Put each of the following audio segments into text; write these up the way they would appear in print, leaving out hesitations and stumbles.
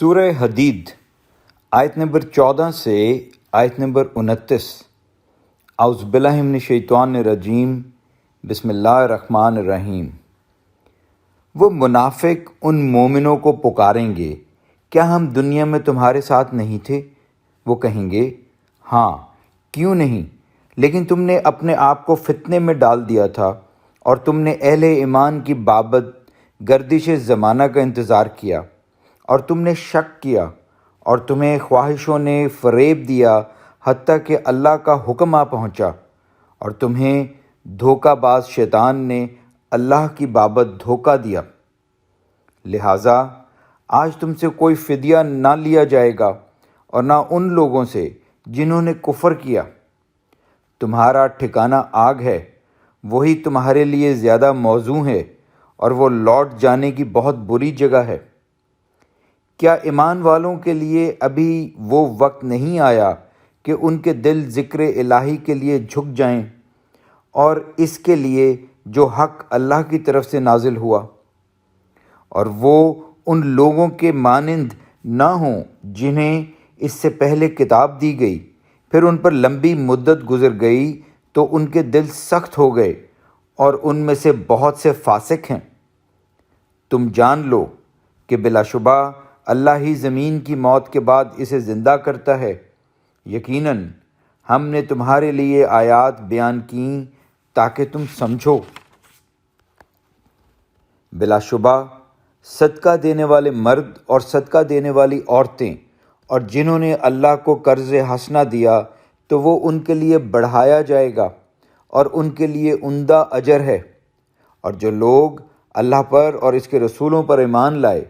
سورہ حدید آیت نمبر 14 سے آیت نمبر 29۔ اعوذ باللہ من الشیطان الرجیم، بسم اللہ الرحمن الرحیم۔ وہ منافق ان مومنوں کو پکاریں گے، کیا ہم دنیا میں تمہارے ساتھ نہیں تھے؟ وہ کہیں گے، ہاں کیوں نہیں، لیکن تم نے اپنے آپ کو فتنے میں ڈال دیا تھا اور تم نے اہل ایمان کی بابت گردش زمانہ کا انتظار کیا، اور تم نے شک کیا اور تمہیں خواہشوں نے فریب دیا حتیٰ کہ اللہ کا حکم آ پہنچا، اور تمہیں دھوکہ باز شیطان نے اللہ کی بابت دھوکہ دیا۔ لہٰذا آج تم سے کوئی فدیہ نہ لیا جائے گا اور نہ ان لوگوں سے جنہوں نے کفر کیا۔ تمہارا ٹھکانہ آگ ہے، وہی تمہارے لیے زیادہ موزوں ہے، اور وہ لوٹ جانے کی بہت بری جگہ ہے۔ کیا ایمان والوں کے لیے ابھی وہ وقت نہیں آیا کہ ان کے دل ذکر الہی کے لیے جھک جائیں، اور اس کے لیے جو حق اللہ کی طرف سے نازل ہوا، اور وہ ان لوگوں کے مانند نہ ہوں جنہیں اس سے پہلے کتاب دی گئی، پھر ان پر لمبی مدت گزر گئی تو ان کے دل سخت ہو گئے، اور ان میں سے بہت سے فاسق ہیں۔ تم جان لو کہ بلا شبہ اللہ ہی زمین کی موت کے بعد اسے زندہ کرتا ہے۔ یقیناً ہم نے تمہارے لیے آیات بیان کیں تاکہ تم سمجھو۔ بلا شبہ صدقہ دینے والے مرد اور صدقہ دینے والی عورتیں، اور جنہوں نے اللہ کو قرض حسنہ دیا تو وہ ان کے لیے بڑھایا جائے گا، اور ان کے لیے عمدہ اجر ہے۔ اور جو لوگ اللہ پر اور اس کے رسولوں پر ایمان لائے،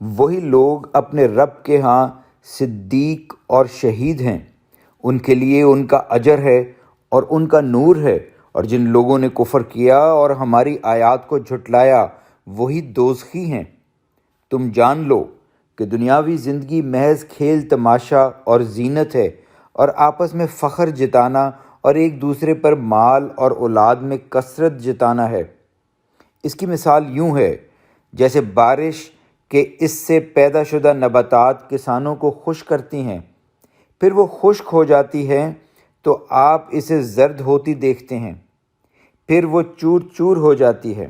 وہی لوگ اپنے رب کے ہاں صدیق اور شہید ہیں، ان کے لیے ان کا اجر ہے اور ان کا نور ہے۔ اور جن لوگوں نے کفر کیا اور ہماری آیات کو جھٹلایا، وہی دوزخی ہیں۔ تم جان لو کہ دنیاوی زندگی محض کھیل تماشا اور زینت ہے، اور آپس میں فخر جتانا اور ایک دوسرے پر مال اور اولاد میں کثرت جتانا ہے۔ اس کی مثال یوں ہے جیسے بارش کہ اس سے پیدا شدہ نباتات کسانوں کو خشک کرتی ہیں، پھر وہ خشک ہو جاتی ہیں تو آپ اسے زرد ہوتی دیکھتے ہیں، پھر وہ چور چور ہو جاتی ہے۔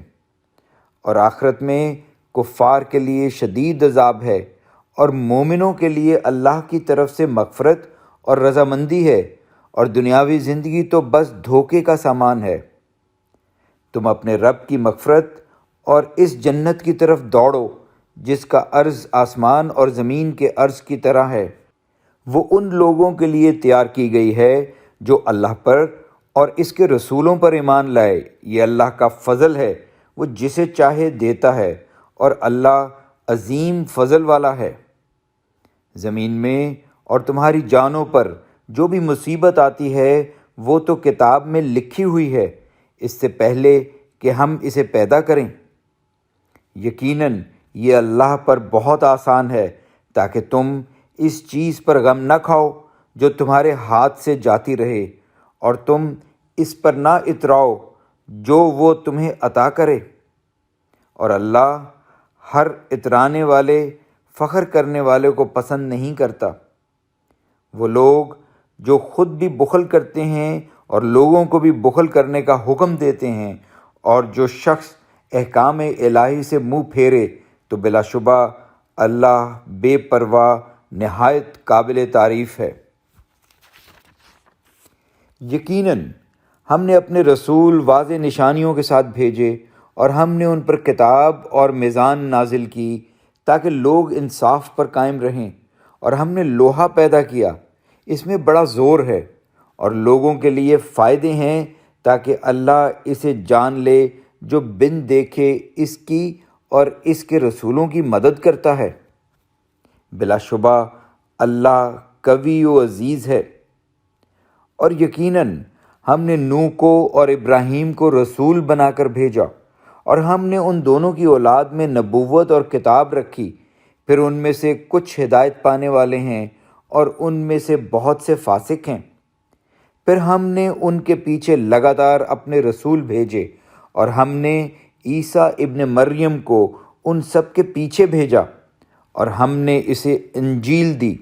اور آخرت میں کفار کے لیے شدید عذاب ہے، اور مومنوں کے لیے اللہ کی طرف سے مغفرت اور رضامندی ہے، اور دنیاوی زندگی تو بس دھوکے کا سامان ہے۔ تم اپنے رب کی مغفرت اور اس جنت کی طرف دوڑو جس کا عرض آسمان اور زمین کے عرض کی طرح ہے۔ وہ ان لوگوں کے لیے تیار کی گئی ہے جو اللہ پر اور اس کے رسولوں پر ایمان لائے۔ یہ اللہ کا فضل ہے، وہ جسے چاہے دیتا ہے، اور اللہ عظیم فضل والا ہے۔ زمین میں اور تمہاری جانوں پر جو بھی مصیبت آتی ہے، وہ تو کتاب میں لکھی ہوئی ہے اس سے پہلے کہ ہم اسے پیدا کریں۔ یقیناً یہ اللہ پر بہت آسان ہے، تاکہ تم اس چیز پر غم نہ کھاؤ جو تمہارے ہاتھ سے جاتی رہے، اور تم اس پر نہ اتراؤ جو وہ تمہیں عطا کرے۔ اور اللہ ہر اترانے والے، فخر کرنے والے کو پسند نہیں کرتا۔ وہ لوگ جو خود بھی بخل کرتے ہیں اور لوگوں کو بھی بخل کرنے کا حکم دیتے ہیں، اور جو شخص احکام الہی سے منہ پھیرے، تو بلا شبہ اللہ بے پرواہ نہایت قابل تعریف ہے۔ یقیناً ہم نے اپنے رسول واضح نشانیوں کے ساتھ بھیجے، اور ہم نے ان پر کتاب اور میزان نازل کی تاکہ لوگ انصاف پر قائم رہیں، اور ہم نے لوہا پیدا کیا، اس میں بڑا زور ہے، اور لوگوں کے لیے فائدے ہیں تاکہ اللہ اسے جان لے جو بن دیکھے اس کی اور اس کے رسولوں کی مدد کرتا ہے۔ بلا شبہ اللہ قوی و عزیز ہے۔ اور یقیناً ہم نے نوح کو اور ابراہیم کو رسول بنا کر بھیجا، اور ہم نے ان دونوں کی اولاد میں نبوت اور کتاب رکھی، پھر ان میں سے کچھ ہدایت پانے والے ہیں اور ان میں سے بہت سے فاسق ہیں۔ پھر ہم نے ان کے پیچھے لگاتار اپنے رسول بھیجے، اور ہم نے عیسیٰ ابن مریم کو ان سب کے پیچھے بھیجا، اور ہم نے اسے انجیل دی،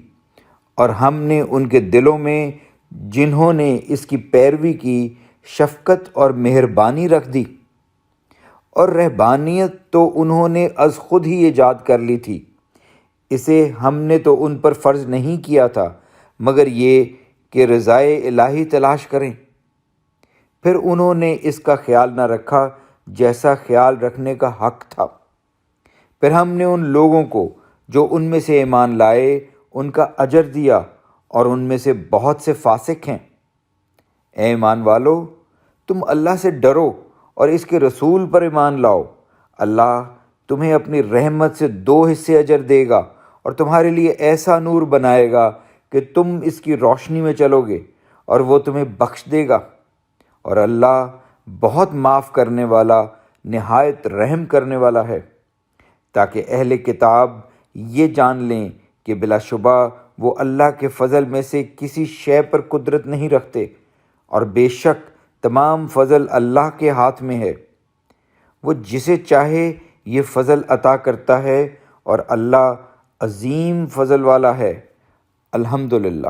اور ہم نے ان کے دلوں میں جنہوں نے اس کی پیروی کی شفقت اور مہربانی رکھ دی، اور رہبانیت تو انہوں نے از خود ہی ایجاد کر لی تھی، اسے ہم نے تو ان پر فرض نہیں کیا تھا مگر یہ کہ رضائے الہی تلاش کریں۔ پھر انہوں نے اس کا خیال نہ رکھا جیسا خیال رکھنے کا حق تھا۔ پھر ہم نے ان لوگوں کو جو ان میں سے ایمان لائے ان کا اجر دیا، اور ان میں سے بہت سے فاسق ہیں۔ اے ایمان والو، تم اللہ سے ڈرو اور اس کے رسول پر ایمان لاؤ۔ اللہ تمہیں اپنی رحمت سے 2 حصے اجر دے گا، اور تمہارے لیے ایسا نور بنائے گا کہ تم اس کی روشنی میں چلو گے، اور وہ تمہیں بخش دے گا۔ اور اللہ بہت معاف کرنے والا، نہایت رحم کرنے والا ہے، تاکہ اہل کتاب یہ جان لیں کہ بلا شبہ وہ اللہ کے فضل میں سے کسی شے پر قدرت نہیں رکھتے، اور بے شک تمام فضل اللہ کے ہاتھ میں ہے۔ وہ جسے چاہے یہ فضل عطا کرتا ہے، اور اللہ عظیم فضل والا ہے۔ الحمدللہ۔